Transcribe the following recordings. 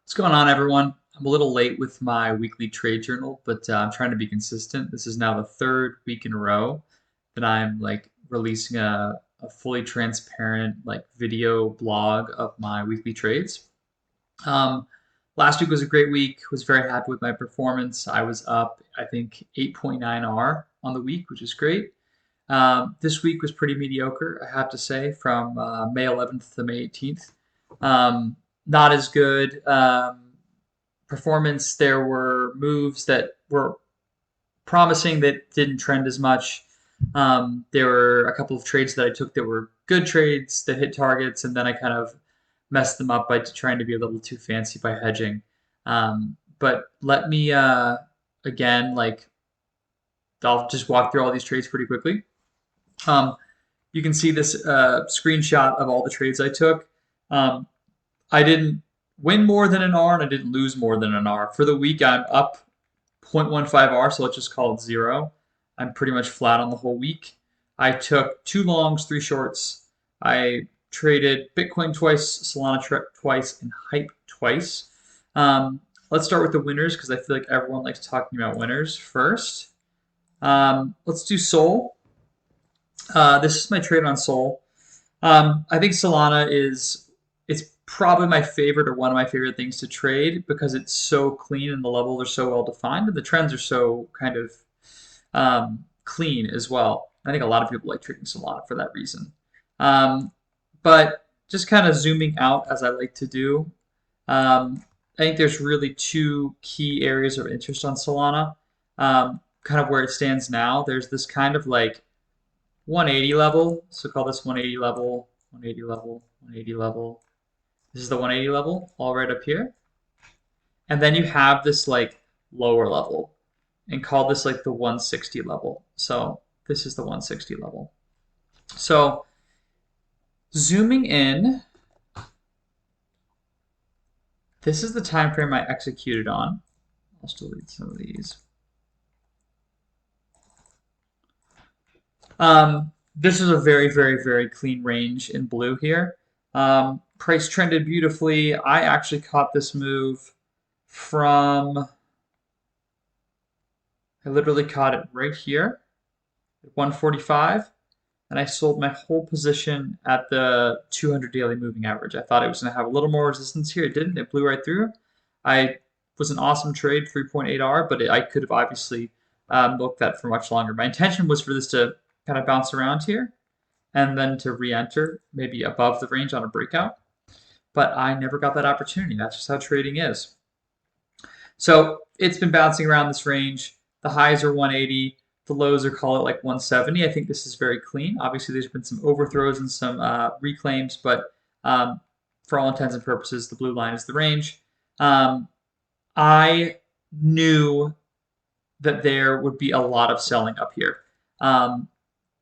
What's going on, everyone? I'm a little late with my weekly trade journal, but I'm trying to be consistent. This is now the third week in a row that I'm releasing a fully transparent video blog of my weekly trades. Um, Last week was a great week. Was very happy with my performance. I was up, I think, 8.9 R on the week, which is great. This week was pretty mediocre, I have to say, from May 11th to May 18th. Not as good. Performance. There were moves that were promising that didn't trend as much. There were a couple of trades that I took that were good trades that hit targets, and then I kind of messed them up by trying to be a little too fancy by hedging. But let me again, I'll just walk through all these trades pretty quickly. Um, you can see this screenshot of all the trades I took. Um, I didn't win more than an R and I didn't lose more than an R. For the week, I'm up 0.15 R, so let's just call it zero. I'm pretty much flat on the whole week. I took two longs, three shorts. I traded Bitcoin twice, Solana twice, and Hype twice. Let's start with the winners because I feel like everyone likes talking about winners first. Let's do Sol. This is my trade on Sol. I think Solana it's probably my favorite or one of my favorite things to trade because it's so clean and the levels are so well defined and the trends are so kind of clean as well. I think a lot of people like trading Solana for that reason. But just kind of zooming out as I like to do, I think there's really two key areas of interest on Solana. Kind of where it stands now, there's this kind of 180 level. So call this 180 level, 180 level, 180 level. This is the 180 level, all right up here. And then you have this lower level and call this the 160 level. So this is the 160 level. So zooming in, this is the time frame I executed on. I'll still delete some of these. This is a very, very, very clean range in blue here. Price trended beautifully. I actually caught this move from, I literally caught it right here at 145, and I sold my whole position at the 200 daily moving average. I thought it was going to have a little more resistance here. It didn't. It blew right through. I was an awesome trade, 3.8 R, but I could have obviously milked that for much longer. My intention was for this to kind of bounce around here and then to re-enter maybe above the range on a breakout. But I never got that opportunity. That's just how trading is. So it's been bouncing around this range. The highs are 180. The lows are, call it 170. I think this is very clean. Obviously, there's been some overthrows and some reclaims, but for all intents and purposes, the blue line is the range. I knew that there would be a lot of selling up here.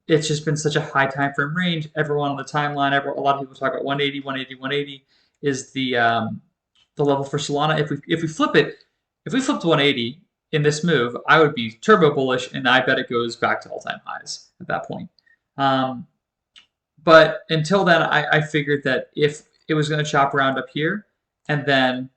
It's just been such a high time frame range. Everyone on the timeline, a lot of people talk about 180, 180, 180 is the level for Solana. If we flip it, if we flipped 180 in this move, I would be turbo bullish, and I bet it goes back to all-time highs at that point. But until then, I figured that if it was going to chop around up here and then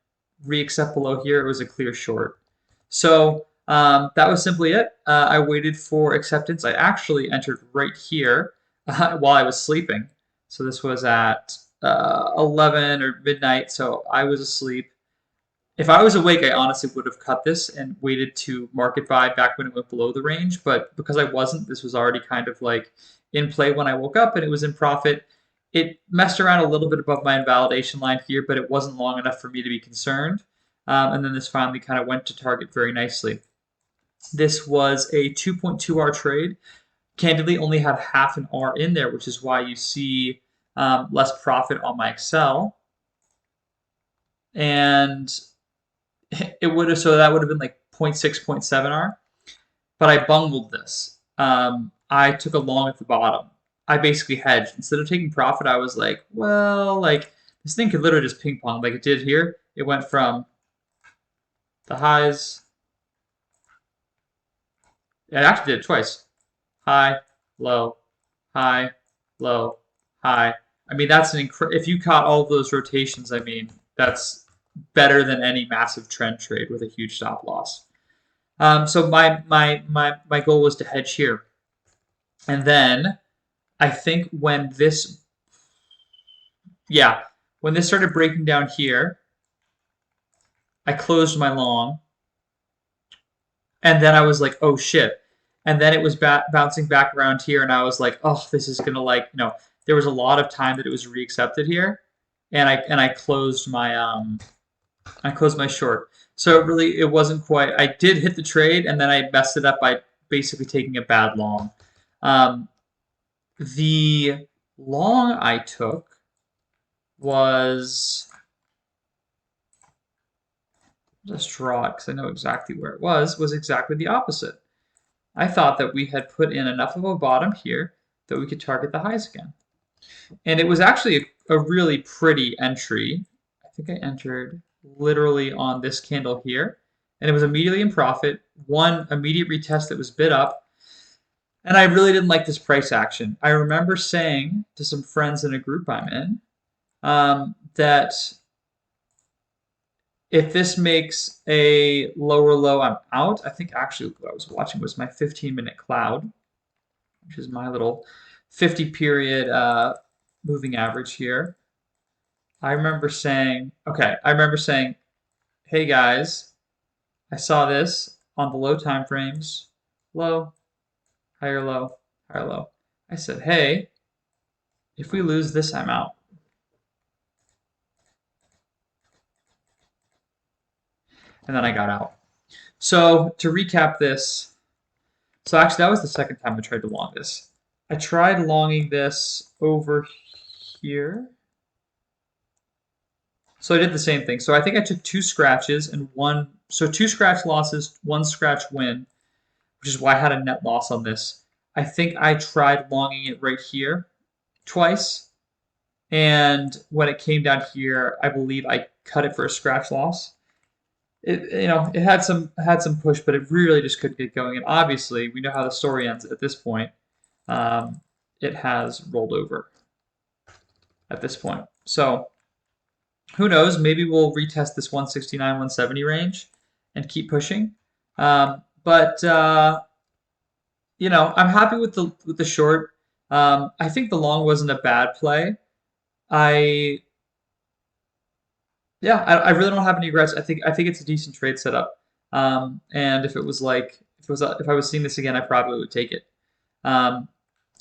re-accept below here, it was a clear short. So that was simply it. I waited for acceptance. I actually entered right here while I was sleeping. So this was at 11 or midnight, so I was asleep. If I was awake, I honestly would have cut this and waited to market buy back when it went below the range. But because I wasn't, this was already kind of in play when I woke up and it was in profit. It messed around a little bit above my invalidation line here, but it wasn't long enough for me to be concerned. And then this finally kind of went to target very nicely. This was a 2.2 R trade. Candidly, only had half an R in there, which is why you see less profit on my Excel. And it would have, so that would have been 0.6, 0.7 R. But I bungled this. I took a long at the bottom. I basically hedged. Instead of taking profit, I was this thing could literally just ping pong like it did here. It went from the highs. It actually did it twice. High, low, high, low, high. I mean, that's if you caught all of those rotations, I mean, that's better than any massive trend trade with a huge stop loss. So my goal was to hedge here. And then I think when this, yeah, when this started breaking down here, I closed my long. And then I was like, oh shit. And then it was bouncing back around here, and I was like, oh, this is gonna there was a lot of time that it was reaccepted here, and I closed my short. So it wasn't quite. I did hit the trade, and then I messed it up by basically taking a bad long. The long I took was, just draw it because I know exactly where it was exactly the opposite. I thought that we had put in enough of a bottom here that we could target the highs again. And it was actually a really pretty entry. I think I entered literally on this candle here, and it was immediately in profit. One immediate retest that was bid up, and I really didn't like this price action. I remember saying to some friends in a group I'm in that if this makes a lower low, I'm out. I think actually what I was watching was my 15-minute cloud, which is my little 50 period moving average here. I remember saying, hey guys, I saw this on the low time frames, low, higher low, higher low. I said, hey, if we lose this, I'm out. And then I got out. So to recap this, so actually that was the second time I tried to long this. I tried longing this over here. So I did the same thing. So I think I took 2 scratches and 2 scratch losses, 1 scratch win, which is why I had a net loss on this. I think I tried longing it right here twice. And when it came down here, I believe I cut it for a scratch loss. It had some push, but it really just couldn't get going. And obviously, we know how the story ends at this point. It has rolled over at this point. So who knows? Maybe we'll retest this 169, 170 range and keep pushing. But I'm happy with the short. I think the long wasn't a bad play. I really don't have any regrets. I think it's a decent trade setup. And if I was seeing this again, I probably would take it.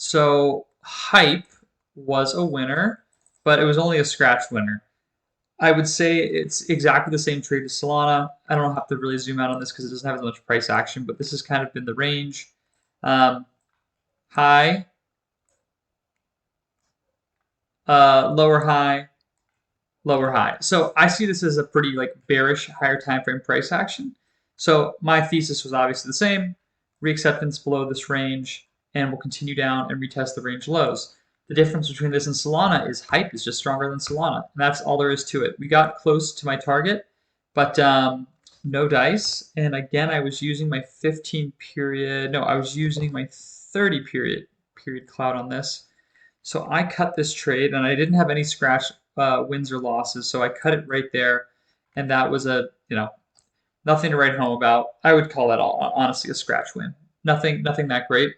So Hype was a winner, but it was only a scratch winner. I would say it's exactly the same trade as Solana. I don't have to really zoom out on this because it doesn't have as much price action, but this has kind of been the range. High, lower high, lower high. So I see this as a pretty bearish higher time frame price action. So my thesis was obviously the same: reacceptance below this range, and we'll continue down and retest the range lows. The difference between this and Solana is Hype is just stronger than Solana, and that's all there is to it. We got close to my target, but no dice. And again, I was using my 15 period. No, I was using my 30 period cloud on this. So I cut this trade, and I didn't have any scratch wins or losses, so I cut it right there, and that was nothing to write home about. I would call that honestly a scratch win. Nothing that great.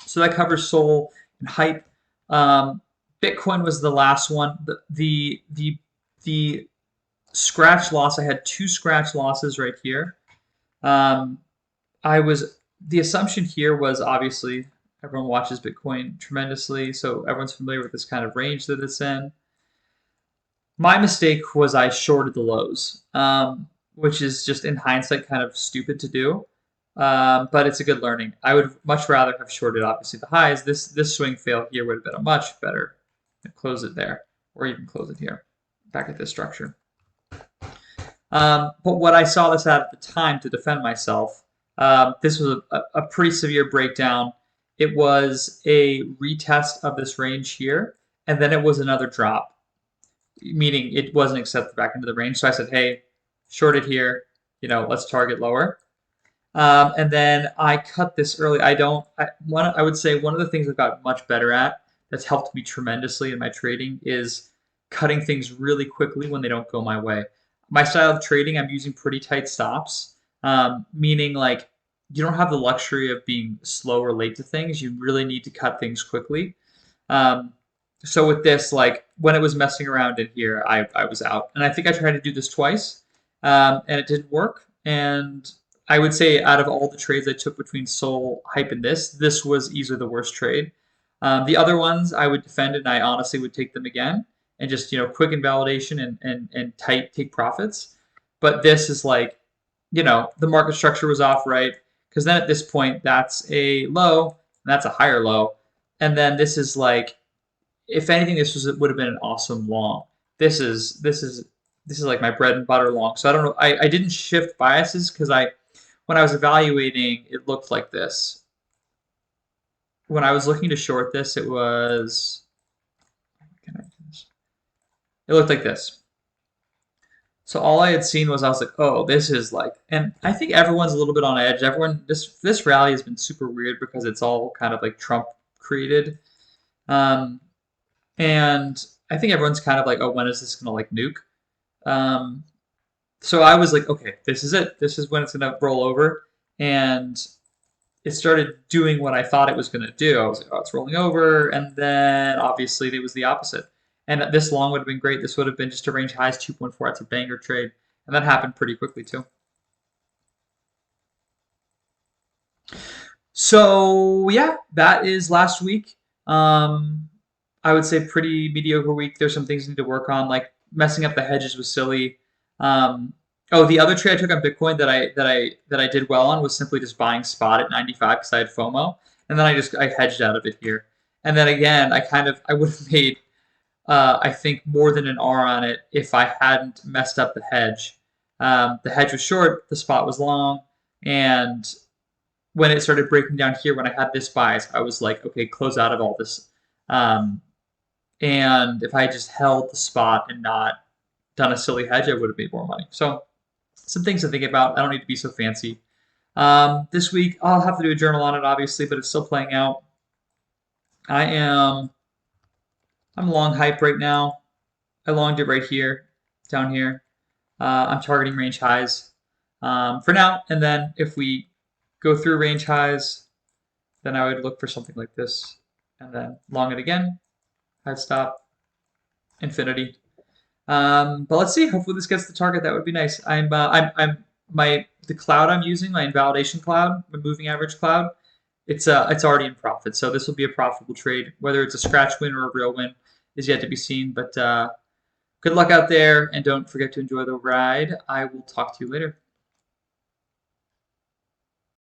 So that covers Sol and Hype. Bitcoin was the last one. The scratch loss, I had 2 scratch losses right here. The assumption here was obviously everyone watches Bitcoin tremendously, so everyone's familiar with this kind of range that it's in. My mistake was I shorted the lows, which is just in hindsight kind of stupid to do. But it's a good learning. I would much rather have shorted obviously the highs. This swing fail here would have been a much better close it there, or even close it here, back at this structure. But what I saw this at the time to defend myself, this was a pretty severe breakdown. It was a retest of this range here, and then it was another drop, meaning it wasn't accepted back into the range. So I said, hey, short it here, let's target lower. And then I cut this early. I would say one of the things I've got much better at that's helped me tremendously in my trading is cutting things really quickly when they don't go my way. my style of trading, I'm using pretty tight stops, meaning like you don't have the luxury of being slow or late to things. You really need to cut things quickly. Um, so with this, like when it was messing around in here, I was out, and I think I tried to do this twice, and it didn't work. And I would say out of all the trades I took between Soul, Hype, and this was easily the worst trade. The other ones I would defend, and I honestly would take them again, and just quick invalidation and tight take profits. But this is like, the market structure was off, right? Because then at this point, that's a low, and that's a higher low, and then this is like, if anything, would have been an awesome long. This is like my bread and butter long. So I don't know. I didn't shift biases because when I was evaluating, it looked like this. When I was looking to short this, it was, it looked like this. So all I had seen was, I was like, oh, this is like, and I think everyone's a little bit on edge. This rally has been super weird because it's all kind of like Trump created. And I think everyone's kind of like, oh, when is this gonna like nuke? Um, so I was like, okay, this is it. This is when it's gonna roll over. And it started doing what I thought it was gonna do. I was like, oh, it's rolling over, and then obviously it was the opposite. And this long would have been great. This would have been just a range highs 2.4. That's a banger trade, and that happened pretty quickly too. So yeah, that is last week. Um, I would say pretty mediocre week. There's some things I need to work on, like messing up the hedges was silly. Oh, the other trade I took on Bitcoin that I did well on was simply just buying spot at 95 because I had FOMO, and then I hedged out of it here. And then again, I would have made I think more than an R on it if I hadn't messed up the hedge. The hedge was short, the spot was long, and when it started breaking down here, when I had this bias, I was like, okay, close out of all this. Um, and if I had just held the spot and not done a silly hedge, I would have made more money. So some things to think about. I don't need to be so fancy. This week, I'll have to do a journal on it, obviously, but it's still playing out. I'm long hype right now. I longed it right here, down here. I'm targeting range highs for now, and then if we go through range highs, then I would look for something like this, and then long it again, hard stop, infinity. But let's see. Hopefully this gets the target. That would be nice. The cloud I'm using, my invalidation cloud, my moving average cloud. It's already in profit. So this will be a profitable trade. Whether it's a scratch win or a real win is yet to be seen. But good luck out there, and don't forget to enjoy the ride. I will talk to you later.